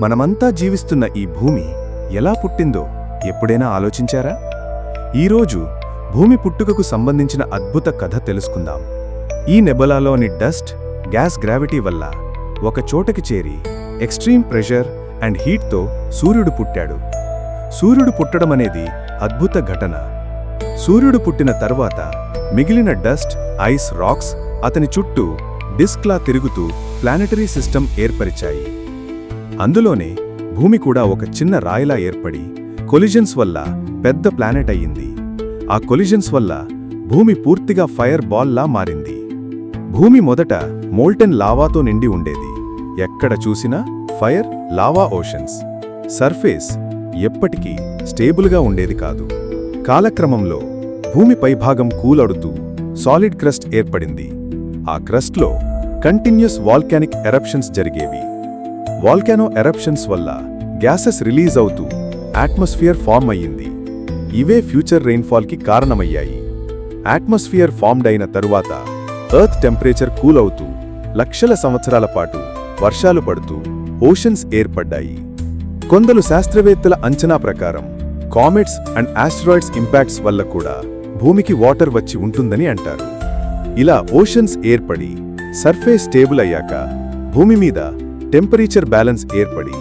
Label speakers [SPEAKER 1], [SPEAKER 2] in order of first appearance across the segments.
[SPEAKER 1] మనమంతా జీవిస్తున్న ఈ భూమి ఎలా పుట్టిందో ఎప్పుడైనా ఆలోచించారా? ఈరోజు భూమి పుట్టుకకు సంబంధించిన అద్భుత కథ తెలుసుకుందాం. ఈ నెబులాలోని డస్ట్, గ్యాస్ గ్రావిటీ వల్ల ఒక చోటకి చేరి ఎక్స్ట్రీమ్ ప్రెషర్ అండ్ హీట్తో సూర్యుడు పుట్టాడు. సూర్యుడు పుట్టడమనేది అద్భుత ఘటన. సూర్యుడు పుట్టిన తర్వాత మిగిలిన డస్ట్, ఐస్, రాక్స్ అతని చుట్టూ డిస్క్లా తిరుగుతూ ప్లానెటరీ సిస్టమ్ ఏర్పరిచాయి. అందులోనే భూమి కూడా ఒక చిన్న రాయిలా ఏర్పడి కొలిజన్స్ వల్ల పెద్ద ప్లానెట్ అయ్యింది. ఆ కొలిజన్స్ వల్ల భూమి పూర్తిగా ఫైర్ బాల్లా మారింది. భూమి మొదట మోల్టెన్ లావాతో నిండి ఉండేది. ఎక్కడ చూసినా ఫైర్, లావా ఓషన్స్. సర్ఫేస్ ఎప్పటికీ స్టేబుల్గా ఉండేది కాదు. కాలక్రమంలో భూమి పైభాగం కూలడుతూ సాలిడ్ క్రస్ట్ ఏర్పడింది. ఆ క్రస్ట్లో కంటిన్యూస్ వాల్కానిక్ ఎరప్షన్స్ జరిగేవి. వాల్కానో ఎరప్షన్స్ వల్ల గ్యాసెస్ రిలీజ్ అవుతూ అట్మాస్ఫియర్ ఫార్మ్ అయ్యింది. ఇవే ఫ్యూచర్ రెయిన్ఫాల్కి కారణమయ్యాయి. అట్మాస్ఫియర్ ఫార్మ్డ్ అయిన తరువాత ఎర్త్ టెంపరేచర్ కూల్ అవుతూ లక్షల సంవత్సరాల పాటు వర్షాలు పడుతూ ఓషన్స్ ఏర్పడ్డాయి. కొందరు శాస్త్రవేత్తల అంచనా ప్రకారం కామెట్స్ అండ్ ఆస్ట్రాయిడ్స్ ఇంపాక్ట్స్ వల్ల కూడా భూమికి వాటర్ వచ్చి ఉంటుందని అంటారు. ఇలా ఓషన్స్ ఏర్పడి సర్ఫేస్ స్టేబుల్ అయ్యాక భూమి మీద టెంపరేచర్ బ్యాలెన్స్ ఏర్పడి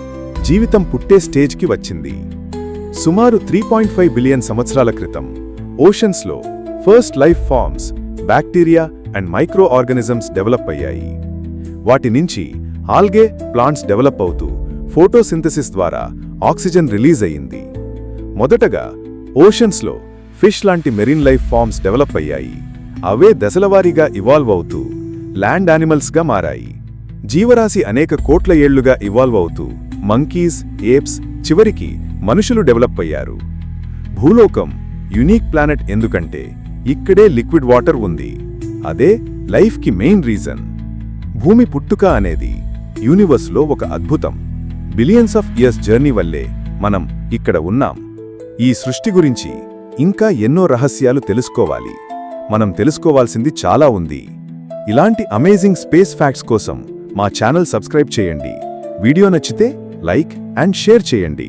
[SPEAKER 1] జీవితం పుట్టే స్టేజ్కి వచ్చింది. సుమారు 3.5 బిలియన్ సంవత్సరాల క్రితం ఓషన్స్లో first life forms, bacteria and micro organisms develop అయ్యాయి. వాటి నుంచి ఆల్గే ప్లాంట్స్ డెవలప్ అవుతూ ఫోటోసింథసిస్ ద్వారా ఆక్సిజన్ రిలీజ్ అయ్యింది. మొదటగా ఓషన్స్లో ఫిష్ లాంటి మెరీన్ లైఫ్ ఫార్మ్స్ డెవలప్ అయ్యాయి. అవే దశలవారీగా ఇవాల్వ్ అవుతూ ల్యాండ్ యానిమల్స్గా మారాయి. జీవరాశి అనేక కోట్ల ఏళ్లుగా ఇవాల్వ్ అవుతూ మంకీస్, ఏప్స్, చివరికి మనుషులు డెవలప్ అయ్యారు. భూలోకం యునీక్ ప్లానెట్ ఎందుకంటే ఇక్కడే లిక్విడ్ వాటర్ ఉంది. అదే లైఫ్కి మెయిన్ రీజన్. భూమి పుట్టుక అనేది యూనివర్స్లో ఒక అద్భుతం. బిలియన్స్ ఆఫ్ ఇయర్స్ జర్నీ వల్లే మనం ఇక్కడ ఉన్నాం. ఈ సృష్టి గురించి ఇంకా ఎన్నో రహస్యాలు తెలుసుకోవాలి. మనం తెలుసుకోవాల్సింది చాలా ఉంది. ఇలాంటి అమేజింగ్ స్పేస్ ఫ్యాక్ట్స్ కోసం మా ఛానల్ సబ్స్క్రైబ్ చేయండి. వీడియో నచ్చితే లైక్ అండ్ షేర్ చేయండి.